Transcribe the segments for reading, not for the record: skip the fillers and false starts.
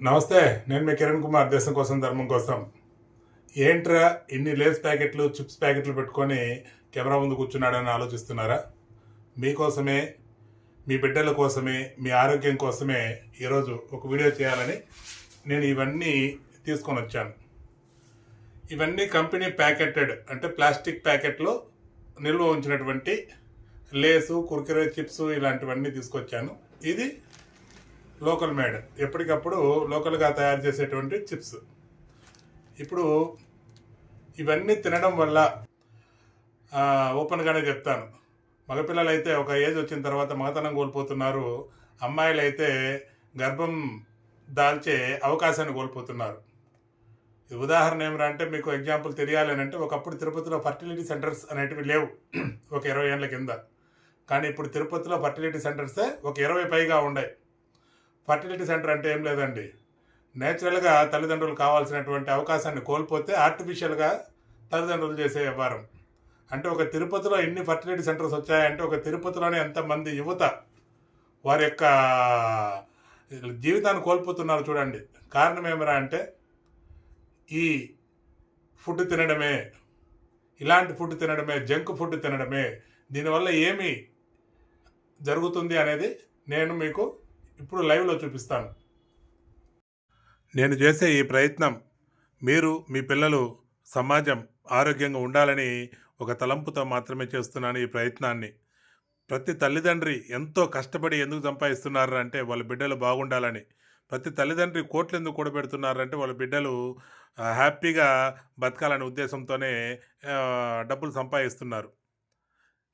నమస్తే. నేను మీ కిరణ్ కుమార్. దేశం కోసం ధర్మం కోసం. ఏంట్రా ఇన్ని లేస్ ప్యాకెట్లు చిప్స్ ప్యాకెట్లు పెట్టుకొని కెమెరా ముందు కూర్చున్నాడని ఆలోచిస్తున్నారా? మీకోసమే, మీ బిడ్డల కోసమే, మీ ఆరోగ్యం కోసమే ఈరోజు ఒక వీడియో చేయాలని నేను ఇవన్నీ తీసుకొని వచ్చాను. ఇవన్నీ కంపెనీ ప్యాకెటెడ్, అంటే ప్లాస్టిక్ ప్యాకెట్లో నిల్వ ఉంచినటువంటి లేసు, కుర్కురే, చిప్స్ ఇలాంటివన్నీ తీసుకొచ్చాను. ఇది లోకల్ మేడ్, ఎప్పటికప్పుడు లోకల్గా తయారు చేసేటువంటి చిప్స్. ఇప్పుడు ఇవన్నీ తినడం వల్ల ఓపెన్గానే చెప్తాను, మగపిల్లలు అయితే ఒక ఏజ్ వచ్చిన తర్వాత మగతనం కోల్పోతున్నారు, అమ్మాయిలు అయితే గర్భం దాల్చే అవకాశాన్ని కోల్పోతున్నారు. ఉదాహరణ ఏమిరా అంటే, మీకు ఎగ్జాంపుల్ తెలియాలి అని అంటే, ఒకప్పుడు తిరుపతిలో ఫర్టిలిటీ సెంటర్స్ అనేటివి లేవు ఒక 20 ఏళ్ళ కింద. కానీ ఇప్పుడు తిరుపతిలో ఫర్టిలిటీ సెంటర్సే ఒక 20 పైగా ఉన్నాయి. ఫర్టిలిటీ సెంటర్ అంటే ఏం లేదండి, నేచురల్గా తల్లిదండ్రులు కావాల్సినటువంటి అవకాశాన్ని కోల్పోతే ఆర్టిఫిషియల్గా తల్లిదండ్రులు చేసే వ్యవహారం. అంటే ఒక తిరుపతిలో ఎన్ని ఫర్టిలిటీ సెంటర్స్ వచ్చాయంటే, ఒక తిరుపతిలోనే ఎంతమంది యువత వారి యొక్క జీవితాన్ని కోల్పోతున్నారు చూడండి. కారణం ఏమిరా అంటే, ఈ ఫుడ్ తినడమే, ఇలాంటి ఫుడ్ తినడమే, జంక్ ఫుడ్ తినడమే. దీనివల్ల ఏమి జరుగుతుంది అనేది నేను మీకు ఇప్పుడు లైవ్లో చూపిస్తాను. నేను చేసే ఈ ప్రయత్నం మీరు, మీ పిల్లలు, సమాజం ఆరోగ్యంగా ఉండాలని ఒక తలంపుతో మాత్రమే చేస్తున్నాను ఈ ప్రయత్నాన్ని. ప్రతి తల్లిదండ్రి ఎంతో కష్టపడి ఎందుకు సంపాదిస్తున్నారు అంటే, వాళ్ళ బిడ్డలు బాగుండాలని. ప్రతి తల్లిదండ్రి కోట్లు ఎందుకు కూడబెడుతున్నారంటే, వాళ్ళ బిడ్డలు హ్యాపీగా బతకాలనే ఉద్దేశంతోనే డబ్బులు సంపాదిస్తున్నారు.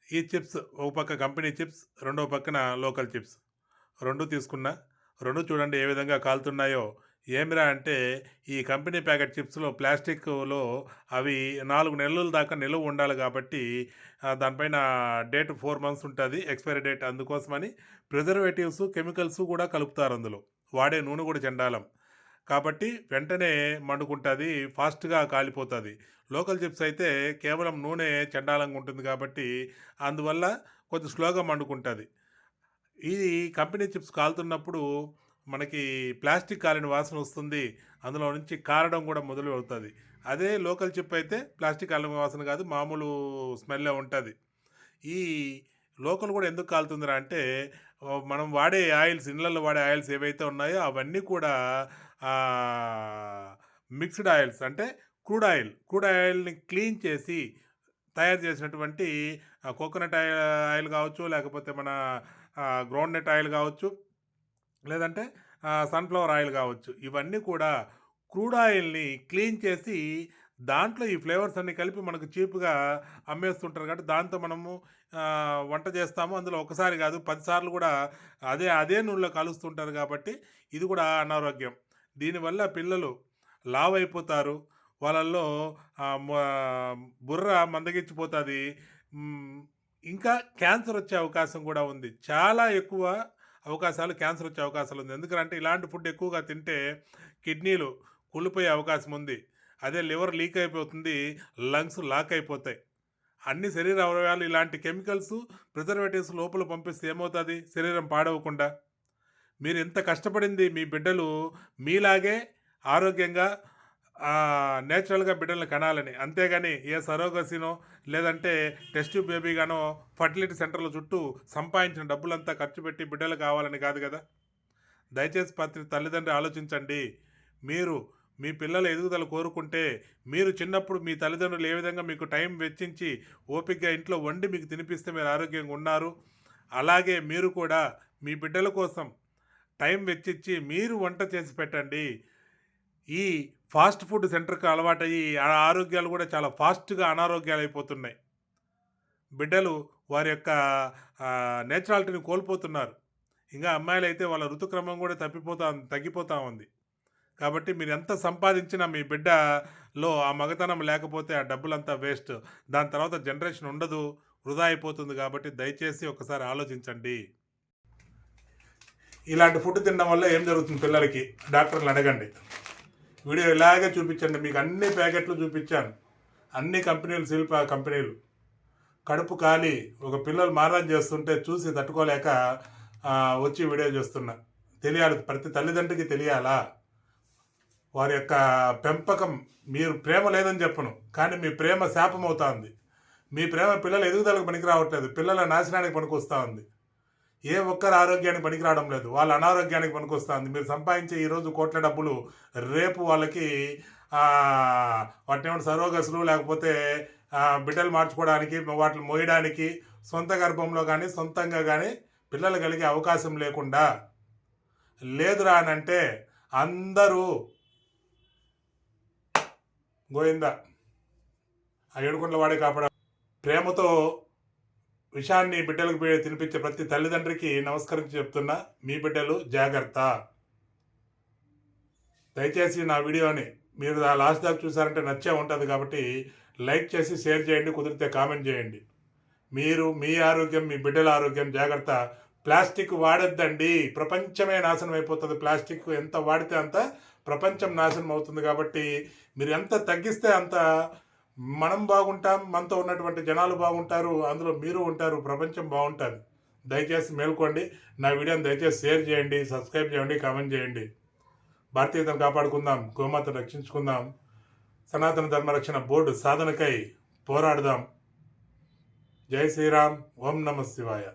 ఈ చిప్స్, ఒక పక్క కంపెనీ చిప్స్, రెండో పక్కన లోకల్ చిప్స్. రెండు తీసుకున్నా, రెండు చూడండి ఏ విధంగా కాలుతున్నాయో. ఏమిరా అంటే, ఈ కంపెనీ ప్యాకెట్ చిప్స్లో ప్లాస్టిక్లో అవి 4 నెలల దాకా నిలువ ఉండాలి కాబట్టి దానిపైన డేట్ 4 మంత్స్ ఉంటుంది ఎక్స్పైరీ డేట్. అందుకోసమని ప్రిజర్వేటివ్స్, కెమికల్స్ కూడా కలుపుతారు అందులో. వాడే నూనె కూడా చండాలం కాబట్టి వెంటనే మండుకుంటుంది, ఫాస్ట్గా కాలిపోతుంది. లోకల్ చిప్స్ అయితే కేవలం నూనె చండాలంగా ఉంటుంది కాబట్టి అందువల్ల కొంచెం స్లోగా మండుకుంటుంది. ఈ కంపెనీ చిప్స్ కాలుతున్నప్పుడు మనకి ప్లాస్టిక్ కాలిన వాసన వస్తుంది, అందులో నుంచి కారడం కూడా మొదలు అవుతుంది. అదే లోకల్ చిప్ అయితే ప్లాస్టిక్ కాలిన వాసన కాదు, మామూలు స్మెల్లే ఉంటుంది. ఈ లోకల్ కూడా ఎందుకు కాలుతుందిరా అంటే, మనం వాడే ఆయిల్స్, ఇళ్ళల్లో వాడే ఆయిల్స్ ఏవైతే ఉన్నాయో అవన్నీ కూడా మిక్స్డ్ ఆయిల్స్, అంటే క్రూడ్ ఆయిల్ని క్లీన్ చేసి తయారు చేసినటువంటి కోకోనట్ ఆయిల్ కావచ్చు, లేకపోతే మన గ్రౌండ్నట్ ఆయిల్ కావచ్చు, లేదంటే సన్ఫ్లవర్ ఆయిల్ కావచ్చు. ఇవన్నీ కూడా క్రూడ్ ఆయిల్ని క్లీన్ చేసి దాంట్లో ఈ ఫ్లేవర్స్ అన్నీ కలిపి మనకు చీప్గా అమ్మేస్తుంటారు కాబట్టి దాంతో మనము వంట చేస్తాము. అందులో ఒకసారి కాదు 10 సార్లు కూడా అదే నూనెలో కలుస్తుంటారు కాబట్టి ఇది కూడా అనారోగ్యం. దీనివల్ల పిల్లలు లావు అయిపోతారు, వాళ్ళల్లో బుర్ర మందగించిపోతుంది, ఇంకా క్యాన్సర్ వచ్చే అవకాశం కూడా ఉంది. చాలా ఎక్కువ అవకాశాలు క్యాన్సర్ వచ్చే అవకాశాలు ఉంది. ఎందుకంటే ఇలాంటి ఫుడ్ ఎక్కువగా తింటే కిడ్నీలు కుళ్ళిపోయే అవకాశం ఉంది, అదే లివర్ లీక్ అయిపోతుంది, లంగ్స్ లాక్ అయిపోతాయి. అన్ని శరీర అవయవాలు ఇలాంటి కెమికల్స్, ప్రిజర్వేటివ్స్ లోపల పంపిస్తే ఏమవుతుంది? శరీరం పాడవకుండా. మీరు ఎంత కష్టపడింది మీ బిడ్డలు మీలాగే ఆరోగ్యంగా నేచురల్గా బిడ్డలను కనాలని, అంతేగాని ఏ సరోగసినో లేదంటే టెస్ట్ బేబీగానో ఫర్టిలిటీ సెంటర్ల చుట్టూ సంపాదించిన డబ్బులంతా ఖర్చు పెట్టి బిడ్డలు కావాలని కాదు కదా. దయచేసి ప్రతి తల్లిదండ్రి ఆలోచించండి. మీరు మీ పిల్లల ఎదుగుదల కోరుకుంటే, మీరు చిన్నప్పుడు మీ తల్లిదండ్రులు ఏ విధంగా మీకు టైం వెచ్చించి ఓపికగా ఇంట్లో వండి మీకు తినిపిస్తే మీరు ఆరోగ్యంగా ఉన్నారు, అలాగే మీరు కూడా మీ బిడ్డల కోసం టైం వెచ్చించి మీరు వంట చేసి పెట్టండి. ఈ ఫాస్ట్ ఫుడ్ సెంటర్కి అలవాటయ్యి ఆరోగ్యాలు కూడా చాలా ఫాస్ట్గా అనారోగ్యాలు అయిపోతున్నాయి. బిడ్డలు వారి యొక్క నేచురాలిటీని కోల్పోతున్నారు. ఇంకా అమ్మాయిలు అయితే వాళ్ళ ఋతుక్రమం కూడా తగ్గిపోతూ ఉంది. కాబట్టి మీరు ఎంత సంపాదించినా మీ బిడ్డలో ఆ మగతనం లేకపోతే ఆ డబ్బులంతా వేస్ట్. దాని తర్వాత జనరేషన్ ఉండదు, వృధా అయిపోతుంది. కాబట్టి దయచేసి ఒకసారి ఆలోచించండి. ఇలాంటి ఫుడ్ తినడం వల్ల ఏం జరుగుతుంది పిల్లలకి, డాక్టర్లు అడగండి. వీడియో ఇలాగే చూపించండి, మీకు అన్ని ప్యాకెట్లు చూపించాను, అన్ని కంపెనీలు, శిల్ప కంపెనీలు. కడుపు ఖాళీ, ఒక పిల్లలు మారాన్ చేస్తుంటే చూసి తట్టుకోలేక వచ్చి వీడియో చేస్తున్నా. తెలియాలి, ప్రతి తల్లిదండ్రికి తెలియాలా. వారి యొక్క పెంపకం, మీరు ప్రేమ లేదని చెప్పను, కానీ మీ ప్రేమ శాపం అవుతుంది. మీ ప్రేమ పిల్లల ఎదుగుదలకు పనికి రావట్లేదు, పిల్లల నాశనానికి పనికొస్తూ ఉంది. ఏ ఒక్కరి ఆరోగ్యానికి పనికి రావడం లేదు, వాళ్ళ అనారోగ్యానికి పనికొస్తూ ఉంది. మీరు సంపాదించే ఈరోజు కోట్ల డబ్బులు రేపు వాళ్ళకి వాటిని ఏమైనా సరోగసులు లేకపోతే బిడ్డలు మార్చుకోవడానికి, వాటిని మోయడానికి, సొంత గర్భంలో కానీ సొంతంగా కానీ పిల్లలు కలిగే అవకాశం లేకుండా లేదురా అని అంటే అందరూ గోయిందా ఆ ఏడుకుంట్ల వాడే కాపాడ. ప్రేమతో విషాన్ని బిడ్డలకు తినిపించే ప్రతి తల్లిదండ్రికి నమస్కరించి చెప్తున్నా, మీ బిడ్డలు జాగ్రత్త. దయచేసి నా వీడియోని మీరు లాస్ట్ దాకా చూసారంటే నచ్చే ఉంటుంది కాబట్టి లైక్ చేసి షేర్ చేయండి, కుదిరితే కామెంట్ చేయండి. మీరు మీ ఆరోగ్యం, మీ బిడ్డల ఆరోగ్యం జాగ్రత్త. ప్లాస్టిక్ వాడొద్దండి, ప్రపంచమే నాశనం అయిపోతుంది. ప్లాస్టిక్ ఎంత వాడితే అంత ప్రపంచం నాశనం అవుతుంది. కాబట్టి మీరు ఎంత తగ్గిస్తే అంత మనం బాగుంటాం, మనతో ఉన్నటువంటి జనాలు బాగుంటారు, అందులో మీరు ఉంటారు, ప్రపంచం బాగుంటుంది. దయచేసి మేల్కోండి. నా వీడియోని దయచేసి షేర్ చేయండి, సబ్స్క్రైబ్ చేయండి, కామెంట్ చేయండి. భారతీయతను కాపాడుకుందాం, గోమాతను రక్షించుకుందాం, సనాతన ధర్మరక్షణ బోర్డు సాధనకై పోరాడదాం. జై శ్రీరామ్. ఓం నమ శివాయ.